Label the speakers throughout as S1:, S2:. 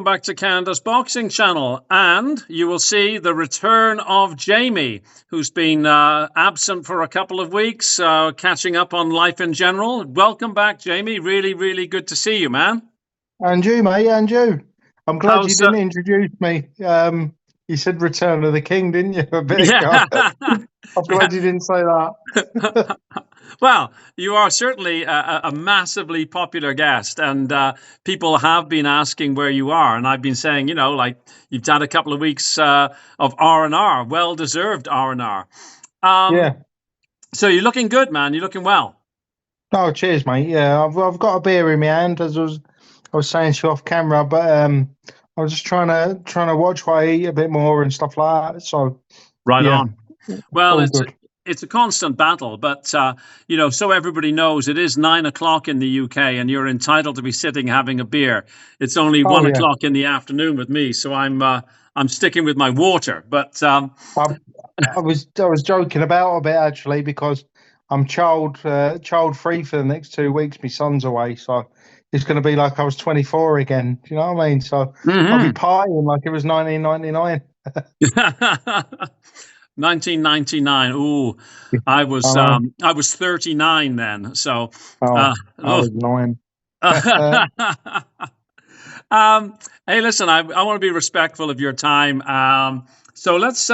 S1: back to Canada's Boxing Channel, and you will see the return of Jamie, who's been absent for a couple of weeks, catching up on life in general. Welcome back, Jamie. Really, really good to see you, man.
S2: And you, mate, and you. I'm glad you
S1: How's
S2: didn't introduce me. You said Return of the King, didn't you, a bit ago?
S1: yeah.
S2: I'm glad you didn't say that.
S1: Well, you are certainly a massively popular guest, and people have been asking where you are. And I've been saying, like you've had a couple of weeks of R&R, well-deserved R&R.
S2: Yeah.
S1: So you're looking good, man. You're looking well.
S2: Oh, cheers, mate. Yeah, I've got a beer in my hand, as I was saying to you off camera, but I was just trying to watch what I eat a bit more and stuff like that. So
S1: Right
S2: yeah,
S1: on. Well,
S2: all good.
S1: it's a constant battle, but so everybody knows it is 9 o'clock in the UK, and you're entitled to be sitting having a beer. It's only
S2: Oh
S1: one
S2: yeah.
S1: o'clock in the afternoon with me, so I'm sticking with my water. But
S2: I was joking about a bit actually because I'm child free for the next 2 weeks. My son's away, so it's going to be like I was 24 again. Do you know what I mean? So I'll be partying like it was 1999.
S1: 1999. Ooh, I was 39 then. So,
S2: I was 9.
S1: Hey, listen, I want to be respectful of your time. So let's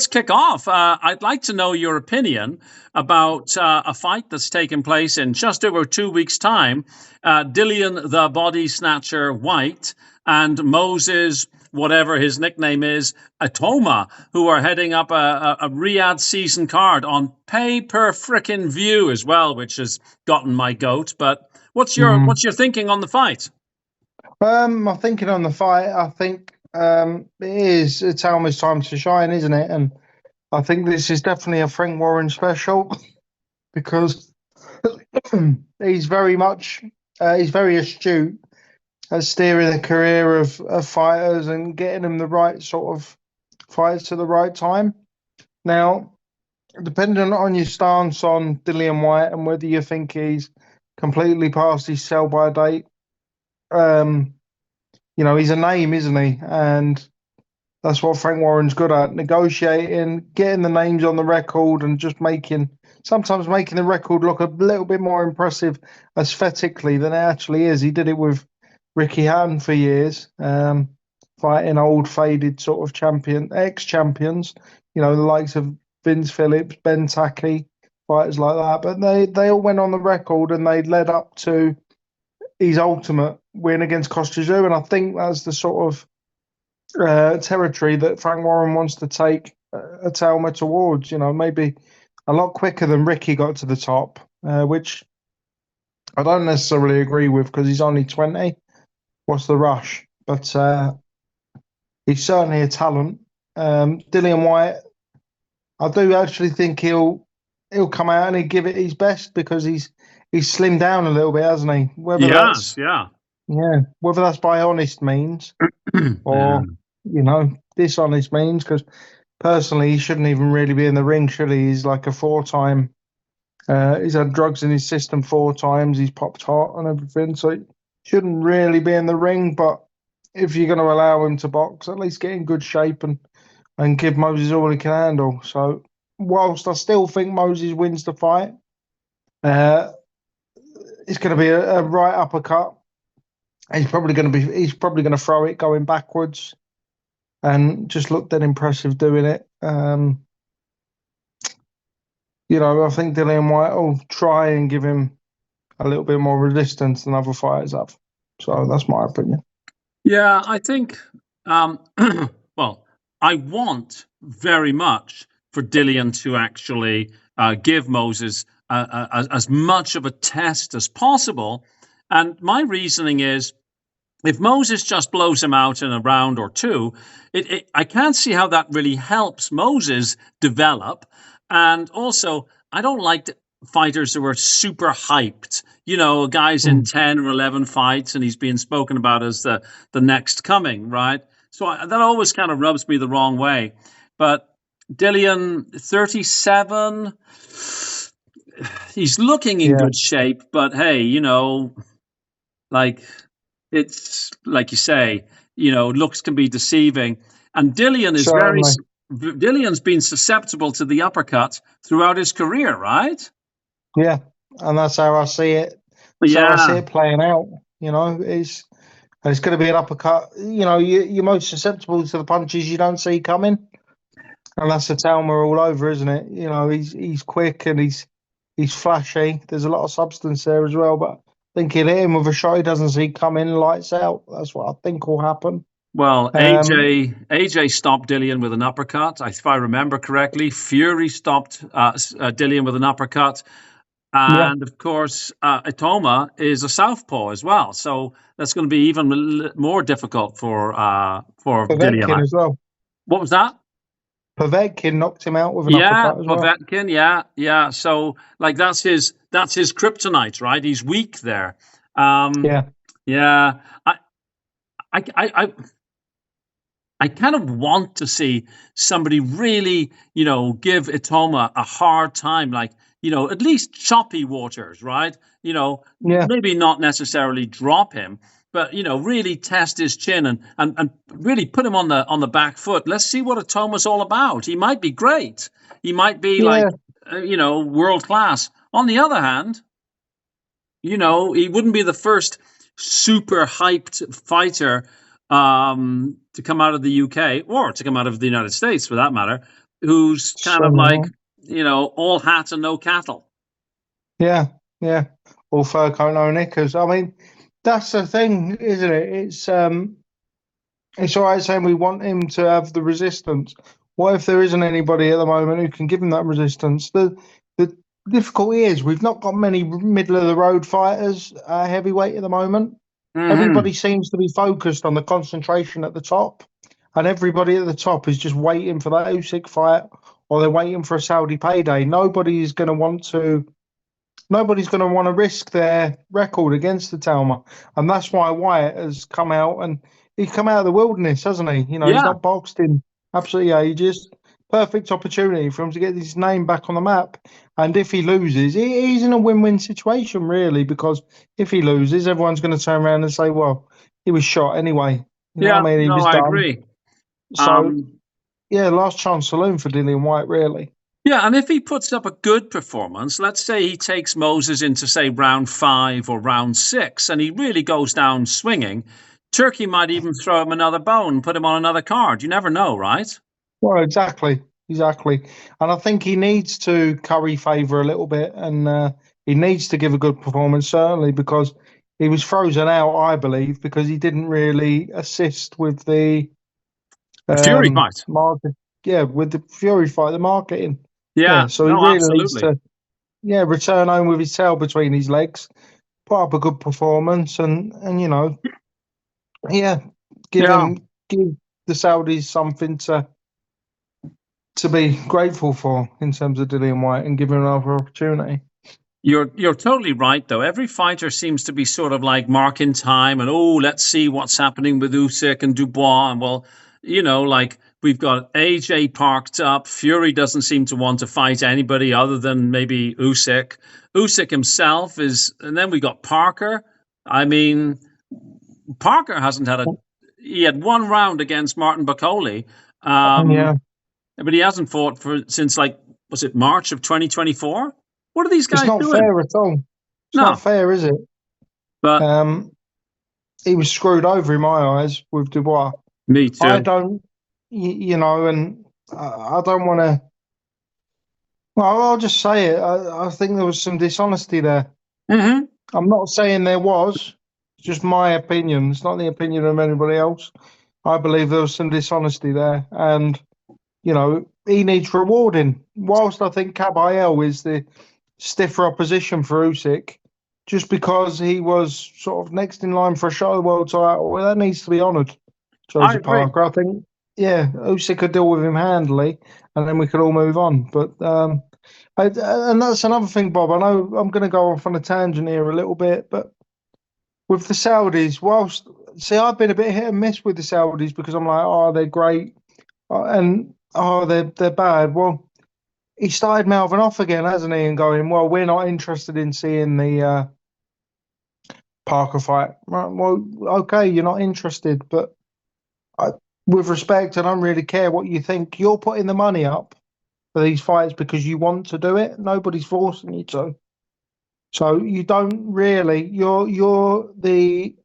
S1: kick off. I'd like to know your opinion about a fight that's taken place in just over 2 weeks' time. Dillian, the body snatcher, Whyte, and Moses, whatever his nickname is, Itauma, who are heading up a Riyadh season card on pay-per-frickin' view as well, which has gotten my goat. But what's your thinking on the fight?
S2: My thinking on the fight, I think it's Alma's time to shine, isn't it? And I think this is definitely a Frank Warren special because he's very astute at steering the career of fighters and getting them the right sort of fights to the right time. Now, depending on your stance on Dillian Whyte and whether you think he's completely past his sell-by date, he's a name, isn't he? And that's what Frank Warren's good at, negotiating, getting the names on the record and just sometimes making the record look a little bit more impressive aesthetically than it actually is. He did it with Ricky Hatton for years, fighting old faded sort of ex-champions, the likes of Vince Phillips, Ben Tacky, fighters like that. But they all went on the record and they led up to his ultimate win against Costa, and I think that's the sort of territory that Frank Warren wants to take Itauma towards. Maybe a lot quicker than Ricky got to the top, which I don't necessarily agree with because he's only 20. What's the rush? But he's certainly a talent. Dillian Whyte, I do actually think he'll come out and he'll give it his best because he's slimmed down a little bit, hasn't he? Whether that's by honest means or dishonest means, because personally he shouldn't even really be in the ring, should he? He's like a 4-time. He's had drugs in his system 4 times. He's popped hot and everything, so he shouldn't really be in the ring. But if you're going to allow him to box, at least get in good shape and give Moses all he can handle. So whilst I still think Moses wins the fight, it's going to be a right uppercut. He's probably going to throw it going backwards, and just look dead impressive doing it. I think Dillian Whyte will try and give him a little bit more resistance than other fighters have. So that's my opinion.
S1: Yeah, I think. Well, I want very much for Dillian to actually give Moses as much of a test as possible. And my reasoning is, if Moses just blows him out in a round or two, I can't see how that really helps Moses develop. And also, I don't like fighters who are super hyped. A guy's in 10 or 11 fights and he's being spoken about as the next coming, right? So that always kind of rubs me the wrong way. But Dillian, 37, he's looking in good shape. But hey, it's like you say, looks can be deceiving, and
S2: Certainly.
S1: Dillian's been susceptible to the uppercut throughout his career, right?
S2: Yeah, and that's how I see it. So I see
S1: Yeah.
S2: it playing out. It's going to be an uppercut. You're most susceptible to the punches you don't see coming, and that's the Itauma all over, isn't it? He's quick and he's flashy. There's a lot of substance there as well, but I think he'll hit him with a shot he doesn't see coming, lights out. That's what I think will happen.
S1: Well,
S2: Um,
S1: AJ stopped Dillian with an uppercut, if I remember correctly. Fury stopped Dillian with an uppercut.
S2: yeah,
S1: And of course, Itauma is a southpaw as well, so that's going to be even more difficult for
S2: Povetkin
S1: Dillian.
S2: as well.
S1: What was that?
S2: Povetkin knocked him out with an
S1: Yeah,
S2: uppercut as well.
S1: Povetkin. Yeah. So like that's his kryptonite, right? He's weak there. Um,
S2: Yeah,
S1: yeah, I, I, I, I kind of want to see somebody really, give Itoma a hard time, like, at least choppy waters, right?
S2: yeah,
S1: Maybe not necessarily drop him, but really test his chin and really put him on the back foot. Let's see what Itoma's all about. He might be great. He might be like,
S2: yeah.
S1: world class. On the other hand, he wouldn't be the first super hyped fighter to come out of the UK or to come out of the United States, for that matter, who's kind of like,
S2: So,
S1: all hat and no cattle.
S2: yeah, yeah. All fur coat, no knickers. I mean, that's the thing, isn't it? It's all right saying we want him to have the resistance. What if there isn't anybody at the moment who can give him that resistance? The difficulty is we've not got many middle of the road fighters heavyweight at the moment.
S1: Hmm.
S2: Everybody seems to be focused on the concentration at the top, and everybody at the top is just waiting for that Usyk fight, or they're waiting for a Saudi payday. Nobody's going to want to risk their record against the Talma, and that's why Whyte has come out, and he's come out of the wilderness, hasn't he? He's
S1: Yeah,
S2: not boxed in absolutely ages. Perfect opportunity for him to get his name back on the map. And if he loses, he's in a win-win situation, really, because if he loses, everyone's going to turn around and say, "Well, he was shot anyway." You know
S1: yeah,
S2: what I mean? He
S1: no,
S2: was
S1: I
S2: done.
S1: agree.
S2: So
S1: Um,
S2: yeah, last chance saloon for Dillian Whyte, really.
S1: yeah, and if he puts up a good performance, let's say he takes Moses into, say, round 5 or round 6, and he really goes down swinging, Turkey might even throw him another bone, put him on another card. You never know, right?
S2: Well, exactly. And I think he needs to curry favour a little bit, and he needs to give a good performance, certainly, because he was frozen out, I believe, because he didn't really assist with the
S1: The Fury fight.
S2: market. Yeah, with the Fury fight, the marketing.
S1: Yeah,
S2: Yeah, so he
S1: no,
S2: really needs
S1: absolutely.
S2: to, yeah, return home with his tail between his legs, put up a good performance, and yeah,
S1: Yeah,
S2: give the Saudis something to be grateful for in terms of Dillian White and give him another opportunity.
S1: you're totally right, though. Every fighter seems to be sort of like marking time and, let's see what's happening with Usyk and Dubois. And well, like we've got AJ parked up. Fury doesn't seem to want to fight anybody other than maybe Usyk. Usyk himself is, and then we got Parker. I mean, Parker hasn't had he had one round against Martin Bakoli.
S2: Yeah,
S1: But he hasn't fought since, like, was it March of 2024? What are these
S2: it's
S1: guys
S2: not
S1: doing?
S2: fair at all. It's not
S1: No,
S2: fair, is it?
S1: but
S2: Um, he was screwed over in my eyes with Dubois.
S1: me
S2: I
S1: too.
S2: don't, and I don't want to. Well, I'll just say it. I think there was some dishonesty there.
S1: Hmm.
S2: I'm not saying there was. It's just my opinion. It's not the opinion of anybody else. I believe there was some dishonesty there, and he needs rewarding. Whilst I think Caballero is the stiffer opposition for Usyk, just because he was sort of next in line for a shot at the world title, well, that needs to be honoured.
S1: I
S2: Joseph
S1: agree.
S2: Parker, I think, yeah, Usyk could deal with him handily, and then we could all move on. But and that's another thing, Bob. I know I'm going to go off on a tangent here a little bit, but with the Saudis, whilst see, I've been a bit hit and miss with the Saudis because I'm like, oh, they're great, and oh, they're bad. Well, he started mouthing off again, hasn't he? And going, well, we're not interested in seeing Parker fight. Right, well, okay, you're not interested, but I, with respect, I don't really care what you think. You're putting the money up for these fights because you want to do it. Nobody's forcing you to. So you don't really. You're the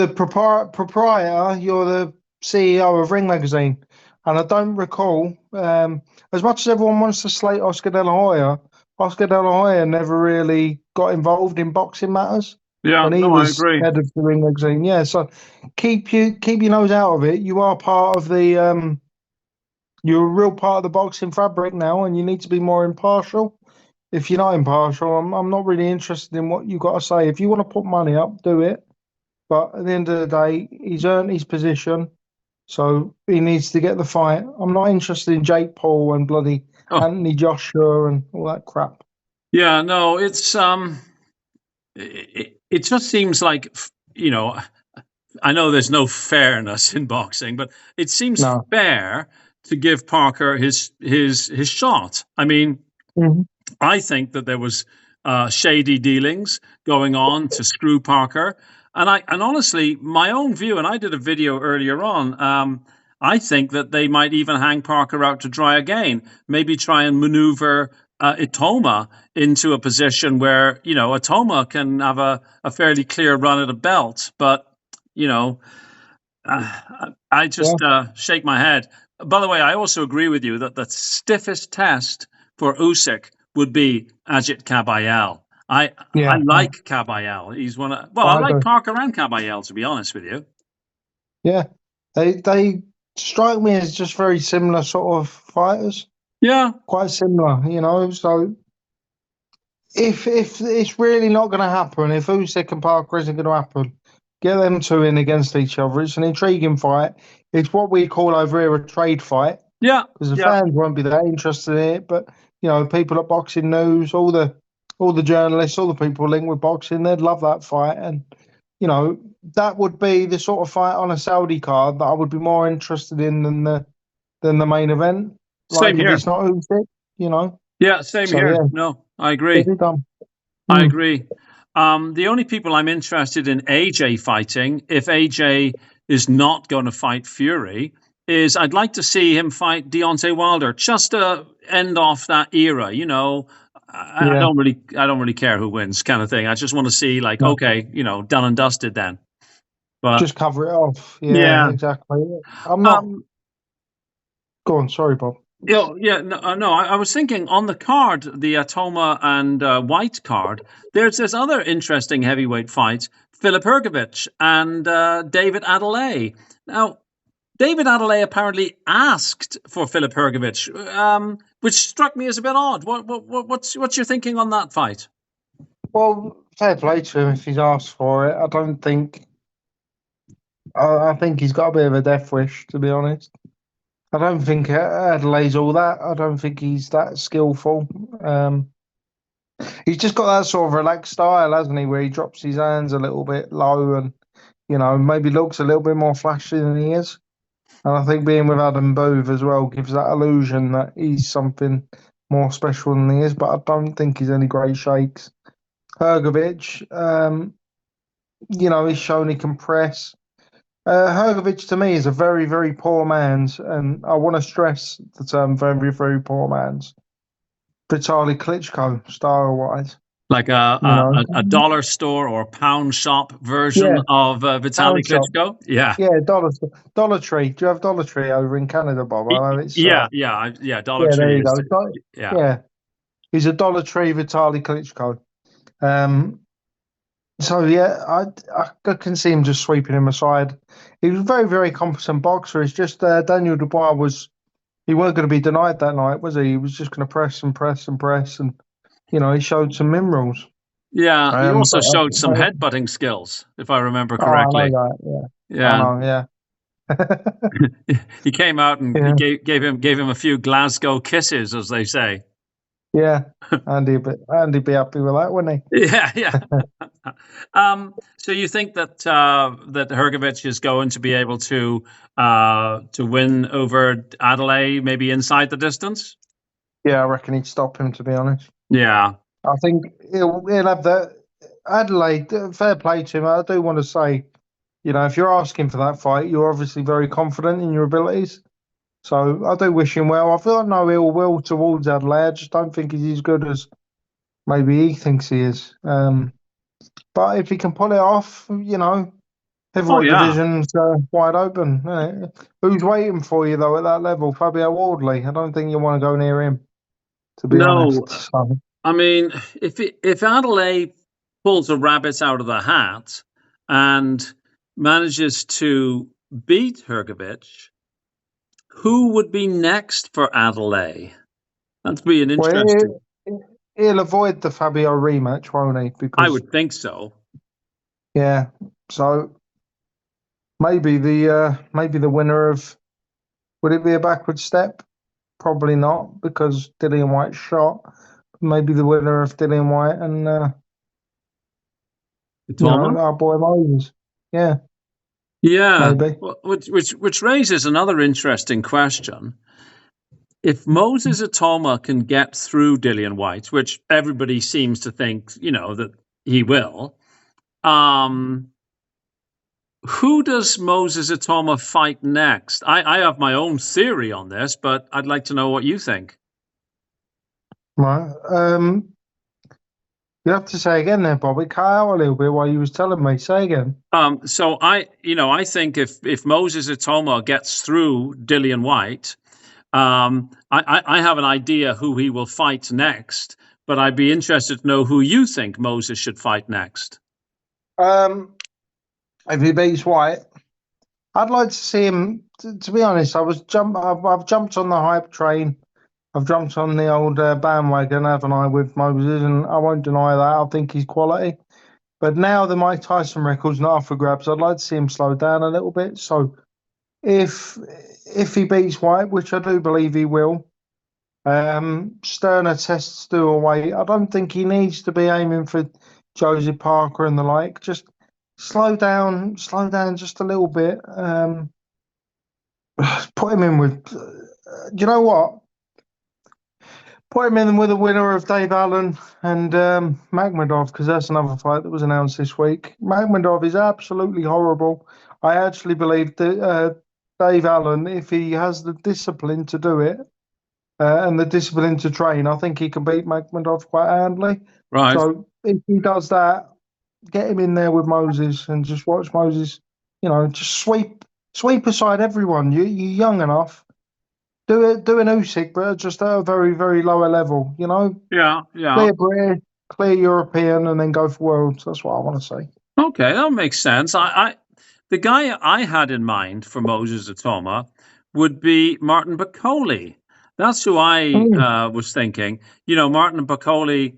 S2: proprietor. You're the CEO of Ring Magazine, and I don't recall. As much as everyone wants to slate Oscar De La Hoya, Oscar De La Hoya never really got involved in boxing matters
S1: Yeah,
S2: when he
S1: no, I
S2: was
S1: agree.
S2: head of the Ring Magazine. Yeah, so keep your nose out of it. You are part of the. You're a real part of the boxing fabric now, and you need to be more impartial. If you're not impartial, I'm not really interested in what you got to say. If you want to put money up, do it. But at the end of the day, he's earned his position, so he needs to get the fight. I'm not interested in Jake Paul and bloody
S1: Oh,
S2: Anthony Joshua and all that crap.
S1: yeah, no, it just seems like, I know there's no fairness in boxing, but it seems
S2: No.
S1: fair to give Parker his shot. I mean,
S2: Hmm.
S1: I think that there was shady dealings going on to screw Parker, and honestly, my own view, and I did a video earlier on. I think that they might even hang Parker out to dry again. Maybe try and maneuver Itoma into a position where Itoma can have a fairly clear run at a belt, but you know I
S2: Yeah,
S1: just shake my head. By the way, I also agree with you that the stiffest test for Usyk would be Ajit Kabayel. I
S2: yeah,
S1: like Kabayel. He's one of, well, I
S2: I
S1: like
S2: do.
S1: Parker and Kabayel, to be honest with you.
S2: Yeah, they strike me as just very similar sort of fighters,
S1: Yeah,
S2: quite similar, you know. So if it's really not going to happen, if Usyk and Parker isn't going to happen, get them two in against each other. It's an intriguing fight. It's what we call over here a trade fight
S1: yeah,
S2: because the
S1: yeah.
S2: fans won't be that interested in it. But you know, people at Boxing News, all the journalists, all the people linked with boxing, they'd love that fight. And you know, that would be the sort of fight on a Saudi card that I would be more interested in than the main event.
S1: Same
S2: Like if
S1: here.
S2: it's not Usyk, you know.
S1: Yeah, same
S2: So
S1: here.
S2: yeah,
S1: No, I
S2: get
S1: agree.
S2: it done.
S1: I
S2: Mm,
S1: agree. The only people I'm interested in AJ fighting, if AJ is not going to fight Fury, is I'd like to see him fight Deontay Wilder just to end off that era.
S2: yeah.
S1: I don't really care who wins, kind of thing. I just want to see, like,
S2: No.
S1: okay, done and dusted then. But
S2: Just cover it off. Yeah,
S1: yeah,
S2: exactly. I'm not.
S1: um,
S2: Go on. Sorry, Bob.
S1: yeah, no, no. I was thinking on the card, the Itauma and Whyte card. There's this other interesting heavyweight fight: Philip Hrgovic and David Adeleye. Now, David Adelaide apparently asked for Philip Hrgovic, which struck me as a bit odd. What's your thinking on that fight?
S2: Well, fair play to him if he's asked for it. I don't think. I think he's got a bit of a death wish, to be honest. I don't think Adelaide's all that. I don't think he's that skillful. Um, he's just got that sort of relaxed style, hasn't he? Where he drops his hands a little bit low and maybe looks a little bit more flashy than he is. And I think being with Adam Booth as well gives that illusion that he's something more special than he is. But I don't think he's any great shakes. Hrgovic, he's shown he can press. Hrgovic to me is a very, very poor man's, and I want to stress the term very, very poor man's. Vitaly Klitschko, style wise,
S1: Like
S2: you know.
S1: a dollar store or pound shop version
S2: Yeah,
S1: of Vitaly
S2: pound shop.
S1: Klitschko? Yeah.
S2: Yeah, Dollar Tree. Do you have Dollar Tree over in Canada, Bob? I know it's.
S1: Yeah. Dollar
S2: Yeah, there
S1: Tree
S2: you go.
S1: is, yeah.
S2: Yeah, he's a Dollar Tree Vitaly Klitschko. Um, so yeah, I can see him just sweeping him aside. He was a very, very competent boxer. It's just Daniel Dubois he weren't going to be denied that night, was he? He was just going to press and press and press, and he showed some minerals.
S1: Yeah, he also
S2: But
S1: showed some headbutting skills, if I remember
S2: I know
S1: correctly.
S2: that. Yeah, I
S1: Yeah.
S2: know. Yeah,
S1: He came out and he
S2: yeah,
S1: gave him a few Glasgow kisses, as they say.
S2: yeah. Andy be happy with that, wouldn't
S1: Yeah, yeah. So you think that that Hrgovic is going to be able to win over Adelaide, maybe inside the distance?
S2: he? Yeah, I reckon he'd stop him. To be honest,
S1: Yeah,
S2: I think he'll have that. Adelaide, fair play to him. I do want to say, if you're asking for that fight, you're obviously very confident in your abilities. So I do wish him well. I've got no ill will towards Adelaide. I just don't think he's as good as maybe he thinks he is. But if he can pull it off,
S1: Oh
S2: heavyweight
S1: yeah.
S2: division's wide open. Who's waiting for you though at that level? Fabio Wardley. I don't think you want to go near him, to be
S1: No,
S2: honest. So,
S1: I mean, if Adelaide pulls a rabbit out of the hat and manages to beat Hrgovic, who would be next for Adelaide? That'd be an
S2: well,
S1: interesting.
S2: he'll avoid the Fabio rematch, won't he?
S1: I
S2: Because
S1: would think so.
S2: yeah, so maybe the winner of, would it be a backward step? Probably not, because Dillian Whyte shot. Maybe the winner of Dillian Whyte and
S1: Itauma?
S2: our boy Moses. Yeah,
S1: Yeah,
S2: maybe.
S1: which raises another interesting question. If Moses Itauma can get through Dillian Whyte, which everybody seems to think, that he will, who does Moses Itauma fight next? I have my own theory on this, but I'd like to know what you think.
S2: Right. You have to say again there, Bobby. Cut out a little bit while you was telling me. Say again.
S1: So I think if Moses Itauma gets through Dillian Whyte, I have an idea who he will fight next, but I'd be interested to know who you think Moses should fight next.
S2: If he beats White, I'd like to see him. To be honest, I've jumped on the hype train. I've jumped on the old bandwagon, haven't I, with Moses, and I won't deny that. I think he's quality. But now the Mike Tyson record's not up for grabs. I'd like to see him slow down a little bit. So if he beats White, which I do believe he will, sterner tests do away. I don't think he needs to be aiming for Josie Parker and the like. Just slow down just a little bit. Put him in with. Do you know what? Put him in with a winner of Dave Allen and Magmadov, because that's another fight that was announced this week. Magmadov is absolutely horrible. I actually believe that Dave Allen, if he has the discipline to do it and the discipline to train, I think he can beat Magmadov quite handily.
S1: Right.
S2: So if he does that, get him in there with Moses and just watch Moses, just sweep aside everyone. You're young enough. Do an Usyk, but just at a very, very lower level.
S1: Yeah, yeah.
S2: Clear British, clear European, and then go for worlds. That's what I want to say.
S1: Okay, that makes sense. The guy I had in mind for Moses Itauma would be Martin Bakole. That's who I was thinking. Martin Bakole,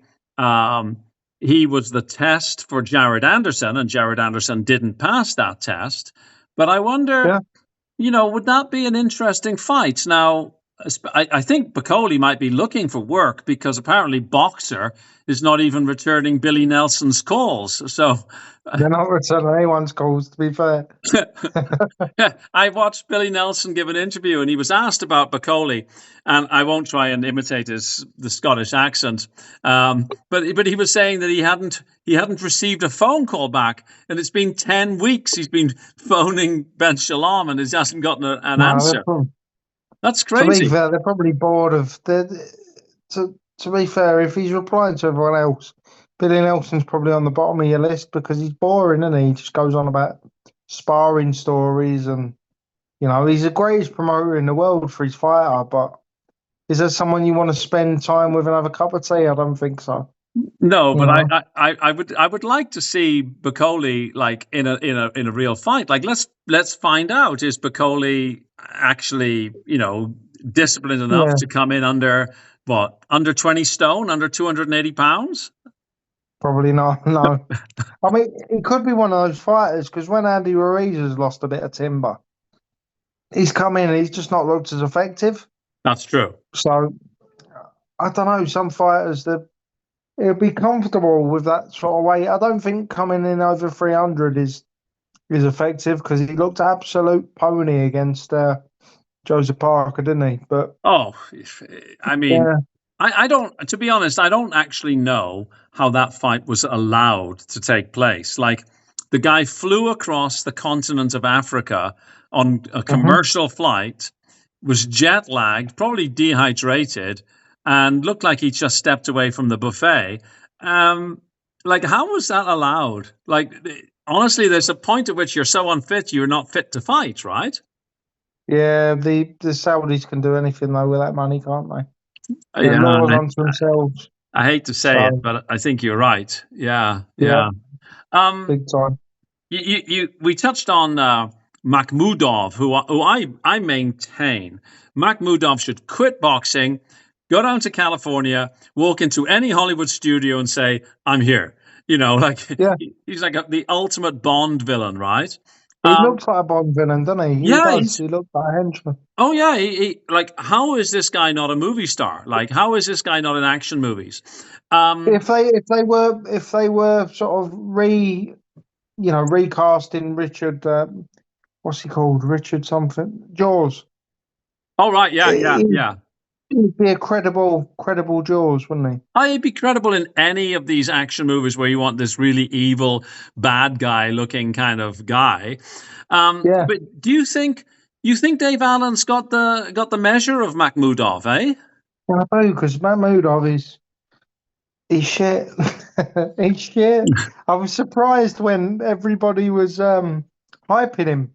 S1: he was the test for Jared Anderson, and Jared Anderson didn't pass that test. But I wonder, would that be an interesting fight? Now, I think Bakole might be looking for work because apparently Boxer is not even returning Billy Nelson's calls. So
S2: they're not returning anyone's calls, to be fair.
S1: I watched Billy Nelson give an interview, and he was asked about Bakole, and I won't try and imitate the Scottish accent, but he was saying that he hadn't received a phone call back, and it's been 10 weeks he's been phoning Ben Shalom, and he hasn't gotten an answer. That's crazy.
S2: To be fair, they're probably bored of. To be fair, if he's replying to everyone else, Billy Nelson's probably on the bottom of your list because he's boring, isn't he? He just goes on about sparring stories and, he's the greatest promoter in the world for his fighter, but is there someone you want to spend time with and have a cup of tea? I don't think so.
S1: No, but I would like to see Bakole like in a real fight. Like let's find out, is Bakole actually disciplined enough to come in under 20 stone, under 280 pounds?
S2: Probably not. No, I mean it could be one of those fighters because when Andy Ruiz has lost a bit of timber, he's come in and he's just not looked as effective.
S1: That's true.
S2: So I don't know. Some fighters that he'll be comfortable with that sort of weight. I don't think coming in over 300 is effective because he looked absolute pony against Joseph Parker, didn't he? But
S1: I mean, I don't, to be honest, I don't actually know how that fight was allowed to take place. Like, the guy flew across the continent of Africa on a
S2: Hmm.
S1: commercial flight, was jet lagged, probably dehydrated, and looked like he just stepped away from the buffet. Um, like, how was that allowed? Like, honestly, there's a point at which you're so unfit, you're not fit to fight, right?
S2: Yeah, the Saudis can do anything though with that money, can't they? They're
S1: Yeah,
S2: laws unto themselves.
S1: I hate to say it,
S2: So
S1: but I think you're right. Yeah,
S2: yeah,
S1: yeah. Um,
S2: big time.
S1: we touched on Makhmudov, who I maintain Makhmudov should quit boxing, go down to California, walk into any Hollywood studio, and say, "I'm here." Like
S2: Yeah,
S1: he's like the ultimate Bond villain, right?
S2: he
S1: Um,
S2: looks like a Bond villain, doesn't he? He
S1: yeah,
S2: does.
S1: he's.
S2: He looks like a henchman.
S1: Oh yeah, like, how is this guy not a movie star? Like, how is this guy not in action movies? Um,
S2: If they were sort of recasting Richard, what's he called? Richard something. Jaws.
S1: oh right, yeah, yeah,
S2: He'd
S1: yeah.
S2: be a credible Jaws, wouldn't he?
S1: I'd be credible in any of these action movies where you want this really evil, bad guy looking kind of guy.
S2: Yeah,
S1: But do you think Dave Allen's got the measure of Makhmudov, eh?
S2: I do because Mahmoudov is shit. He's shit. I was surprised when everybody was hyping him.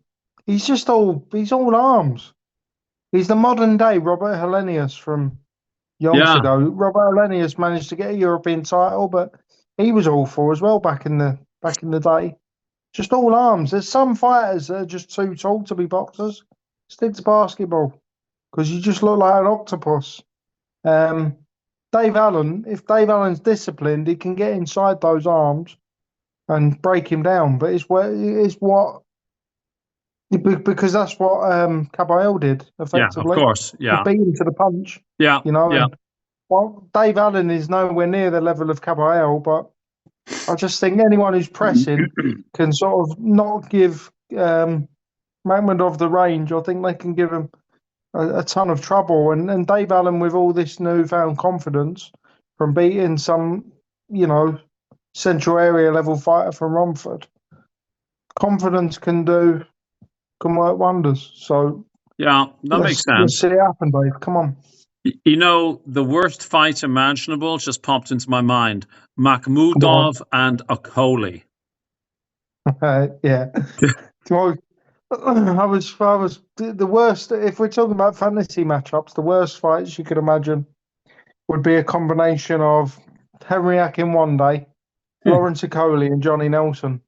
S2: He's all arms. He's the modern day Robert Hellenius from yonks
S1: Yeah,
S2: ago. Robert Hellenius managed to get a European title, but he was awful as well back in the day. Just all arms. There's some fighters that are just too tall to be boxers. Stick to basketball because you just look like an octopus. Um, Dave Allen, if Dave Allen's disciplined, he can get inside those arms and break him down. But because that's what Caballero did
S1: yeah, of
S2: effectively.
S1: course,
S2: Just
S1: yeah,
S2: beat him to the punch,
S1: yeah, yeah,
S2: and well, Dave Allen is nowhere near the level of Caballero, but I just think anyone who's pressing can sort of not give Magmadov the range. I think they can give him a ton of trouble. And Dave Allen, with all this newfound confidence from beating some, central area level fighter from Romford, confidence can work wonders. So
S1: yeah. That makes
S2: let's
S1: sense.
S2: see it happen, Dave. Come on.
S1: The worst fight imaginable just popped into my mind:
S2: Go on.
S1: Makhmudov and Akoli.
S2: Yeah. Well, I was the worst. If we're talking about fantasy matchups, the worst fights you could imagine would be a combination of Henriak in one day, Lawrence Okoli, and Johnny Nelson.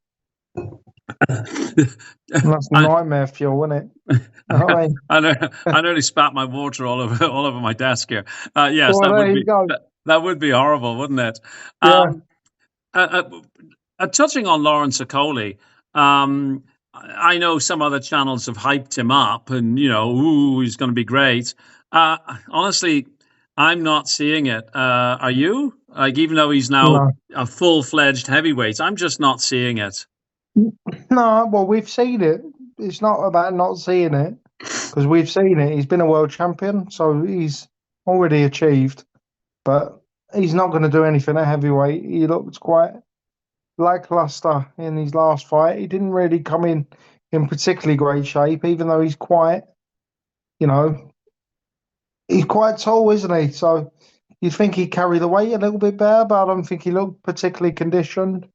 S2: And that's
S1: I,
S2: nightmare fuel, isn't it? I mean,
S1: I nearly spat my water all over my desk here. Yes,
S2: well, there you go.
S1: that would be horrible, wouldn't it?
S2: Yeah,
S1: Um, touching on Lawrence Okoli, I know some other channels have hyped him up, and ooh, he's going to be great. Honestly, I'm not seeing it. Are you? Like, even though he's now
S2: no,
S1: a full-fledged heavyweight, I'm just not seeing it.
S2: no. Well, we've seen it. It's not about not seeing it because we've seen it. He's been a world champion, so he's already achieved. But he's not going to do anything at heavyweight. He looked quite lackluster in his last fight. He didn't really come in particularly great shape, even though you know, he's quite tall, isn't he? So you'd think he'd carry the weight a little bit better, but I don't think he looked particularly conditioned.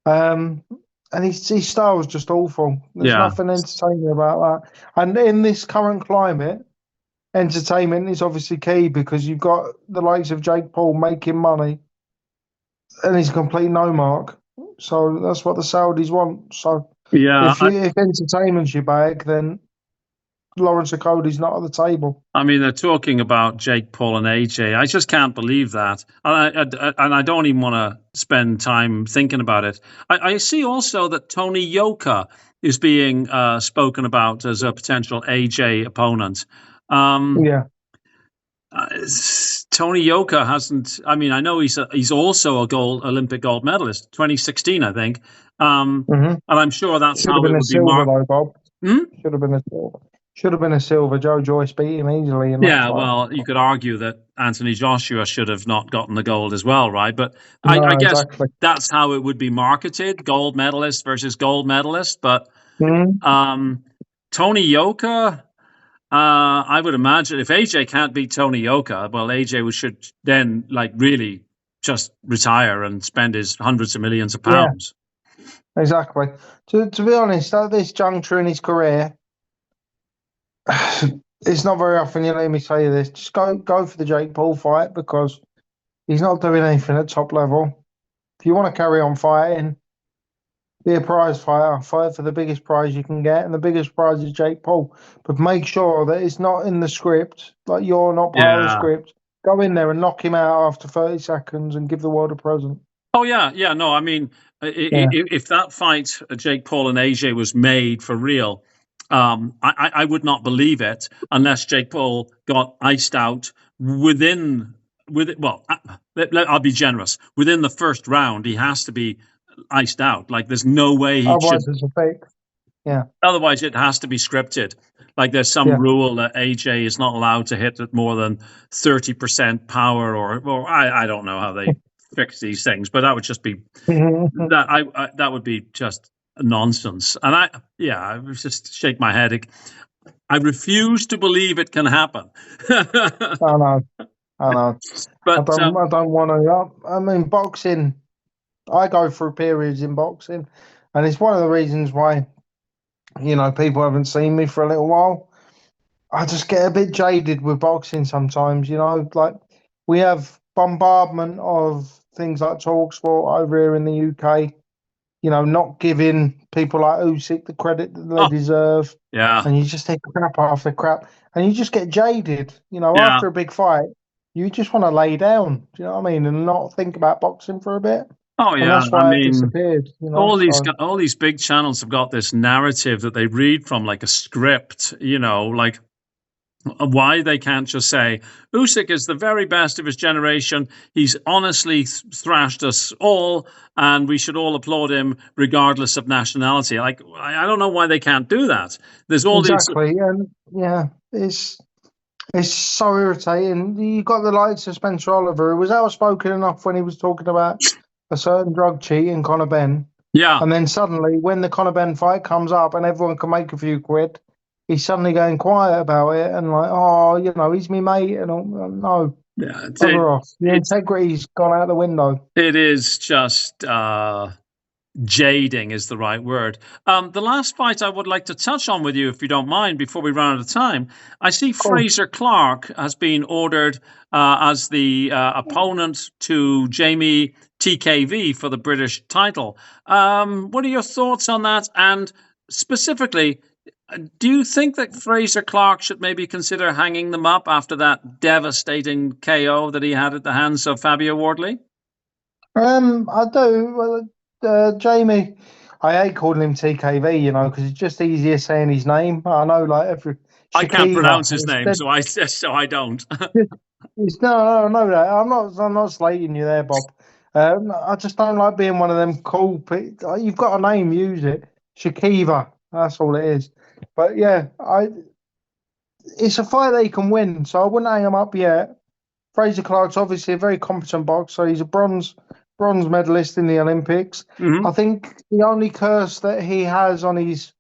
S2: Um, and his style was just awful. There's
S1: Yeah,
S2: nothing entertaining about that. And in this current climate, entertainment is obviously key because you've got the likes of Jake Paul making money, and he's a complete no mark. So that's what the Saudis want. So
S1: yeah.
S2: if entertainment's your bag, then Lawrence Okoli's not at the table.
S1: I mean, they're talking about Jake Paul and AJ. I just can't believe that, and I don't even want to spend time thinking about it. I see also that Tony Yoka is being spoken about as a potential AJ opponent. Um,
S2: Yeah.
S1: Tony Yoka hasn't. I mean, I know he's also a Olympic gold medalist, 2016, I think.
S2: Hmm.
S1: And I'm sure that's
S2: Should have
S1: how
S2: been
S1: it
S2: a
S1: would be
S2: silver
S1: marked.
S2: though, Bob.
S1: Hmm?
S2: Should have been a silver. Should have been a silver. Joe Joyce beat him easily in that
S1: Yeah,
S2: fight.
S1: well, you could argue that Anthony Joshua should have not gotten the gold as well, right? But I
S2: No,
S1: guess
S2: exactly.
S1: that's how it would be marketed: gold medalist versus gold medalist. But
S2: Mhm.
S1: Tony Yoka, I would imagine if AJ can't beat Tony Yoka, well, AJ should then really just retire and spend his hundreds of millions of
S2: Yeah,
S1: pounds.
S2: exactly. To be honest, at this juncture in his career, it's not very often you let me say this. Just go for the Jake Paul fight because he's not doing anything at top level. If you want to carry on fighting, be a prize fighter. Fight for the biggest prize you can get, and the biggest prize is Jake Paul. But make sure that it's not in the script, like you're not part of the
S1: Yeah.
S2: script. Go in there and knock him out after 30 seconds and give the world a present.
S1: Oh yeah. No, I mean,
S2: Yeah,
S1: if that fight, Jake Paul and AJ, was made for real, I would not believe it unless Jake Paul got iced out within. Well, I'll be generous. Within the first round, he has to be iced out. Like, there's no way he should.
S2: otherwise it's a fake. Yeah,
S1: Otherwise, it has to be scripted. Like, there's some
S2: yeah.
S1: rule that AJ is not allowed to hit at more than 30% power, or I don't know how they fix these things, but that would just be that would be just nonsense. And I would just shake my head. I refuse to believe it can happen.
S2: I know.
S1: But
S2: I don't want to. I mean, boxing. I go through periods in boxing, and it's one of the reasons why people haven't seen me for a little while. I just get a bit jaded with boxing sometimes. Like we have bombardment of things like Talksport over here in the UK. Not giving people like Usyk the credit that they deserve,
S1: yeah,
S2: and you just take crap after crap, and you just get jaded.
S1: yeah.
S2: After a big fight, you just want to lay down. Do you know what I mean? And not think about boxing for a bit,
S1: Oh
S2: and
S1: yeah.
S2: that's
S1: I
S2: why it
S1: mean,
S2: disappeared. So
S1: all these big channels have got this narrative that they read from like a script. Like, why they can't just say Usyk is the very best of his generation. He's honestly thrashed us all, and we should all applaud him regardless of nationality. Like, I don't know why they can't do that. There's all these.
S2: exactly, and yeah, it's so irritating. You got the likes of Spencer Oliver, who was outspoken enough when he was talking about a certain drug cheat in Conor Ben.
S1: Yeah,
S2: And then suddenly, when the Conor Ben fight comes up and everyone can make a few quid, he's suddenly going quiet about it and like, oh, he's me mate and all. No,
S1: yeah.
S2: bugger off. The integrity's gone out the window.
S1: It is just jading is the right word. The last fight I would like to touch on with you, if you don't mind, before we run out of time. I see Fraser Clark has been ordered as the opponent to Jamie TKV for the British title. What are your thoughts on that? And specifically, do you think that Fraser Clark should maybe consider hanging them up after that devastating KO that he had at the hands of Fabio Wardley?
S2: I do. Well, Jamie, I hate calling him TKV, because it's just easier saying his name. I know, like every
S1: I can't pronounce
S2: Shakiva.
S1: his name, so I don't.
S2: No, that. I'm not slating you there, Bob. I just don't like being one of them cool people. You've got a name, use it. Shakiva. That's all it is. But yeah, it's a fight that he can win, so I wouldn't hang him up yet. Fraser Clark's obviously a very competent boxer. He's a bronze medalist in the Olympics.
S1: Mm-hmm.
S2: I think the only curse that he has on his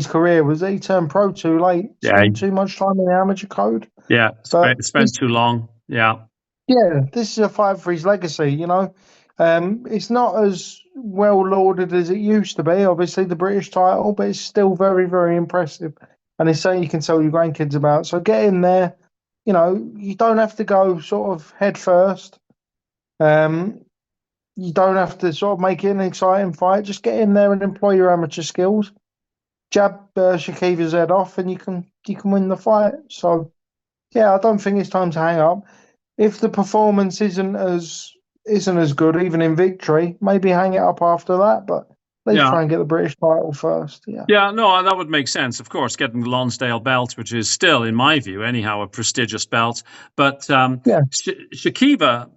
S2: career was that he turned pro too late. Spent too much time in the amateur code.
S1: Yeah, spent too long. Yeah.
S2: Yeah, this is a fight for his legacy, It's not as well lauded as it used to be, obviously, the British title, but it's still very, very impressive. And it's something you can tell your grandkids about. So get in there. You don't have to go sort of head first. You don't have to sort of make it an exciting fight. Just get in there and employ your amateur skills. Jab Shakiva's head off, and you can win the fight. So, yeah, I don't think it's time to hang up. If the performance isn't as good, even in victory, maybe hang it up after that. But let's try and get the British title first. Yeah.
S1: Yeah, no, that would make sense. Of course, getting the Lonsdale belt, which is still, in my view, anyhow, a prestigious belt. But Shakiva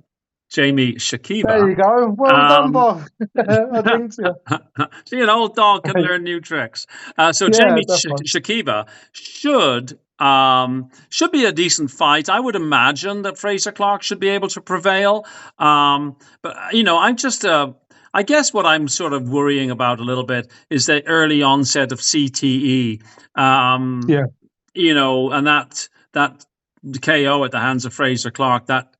S1: Jamie Shakiba.
S2: There you go. Well done, Bob. I drink to you.
S1: See, an old dog can learn new tricks. So
S2: Yeah,
S1: Jamie
S2: definitely.
S1: Shakiba should be a decent fight. I would imagine that Fraser Clark should be able to prevail. But I'm just I guess what I'm sort of worrying about a little bit is the early onset of CTE.
S2: Yeah.
S1: And that KO at the hands of Fraser Clark that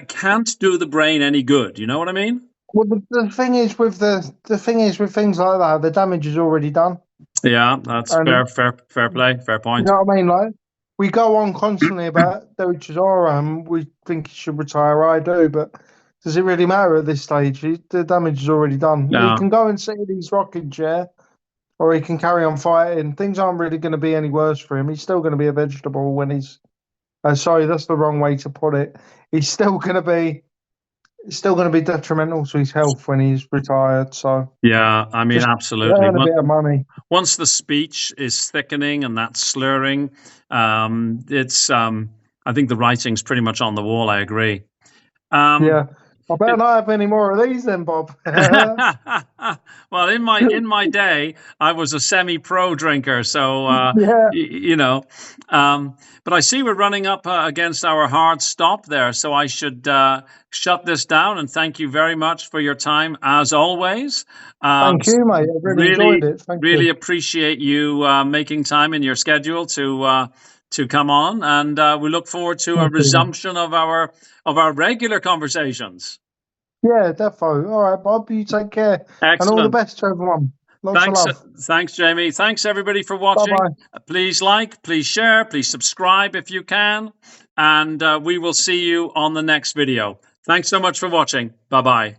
S1: can't do the brain any good. You know what I mean?
S2: Well, the thing is with things like that, the damage is already done.
S1: Yeah, that's
S2: And
S1: fair play, fair
S2: you
S1: point.
S2: know what I mean? Like, we go on constantly about Del Chisora and we think he should retire. I do, but does it really matter at this stage? The damage is already done.
S1: Yeah.
S2: He can go and sit in his rocking chair, or he can carry on fighting. Things aren't really going to be any worse for him. He's still going to be a vegetable when he's. Sorry, that's the wrong way to put it. He's still going to be. It's still going to be detrimental to his health when he's retired. So
S1: yeah, I mean,
S2: just
S1: absolutely.
S2: earn a bit of money.
S1: Once the speech is thickening and that slurring, it's. I think the writing's pretty much on the wall. I agree.
S2: Yeah. I better not have any more of these then, Bob.
S1: Well, in my day, I was a semi-pro drinker, so
S2: yeah.
S1: But I see we're running up against our hard stop there, so I should shut this down. And thank you very much for your time, as always.
S2: Thank you, mate. I really enjoyed it. Thank
S1: you.
S2: Appreciate
S1: you making time in your schedule to come on, and we look forward to a resumption of our regular conversations.
S2: Yeah, defo. All right, Bob, you take care.
S1: Excellent.
S2: And all the best to everyone. Lots of love.
S1: Thanks, Jamie. Thanks, everybody, for watching.
S2: Bye-bye.
S1: Please like, please share, please subscribe if you can. And we will see you on the next video. Thanks so much for watching. Bye-bye.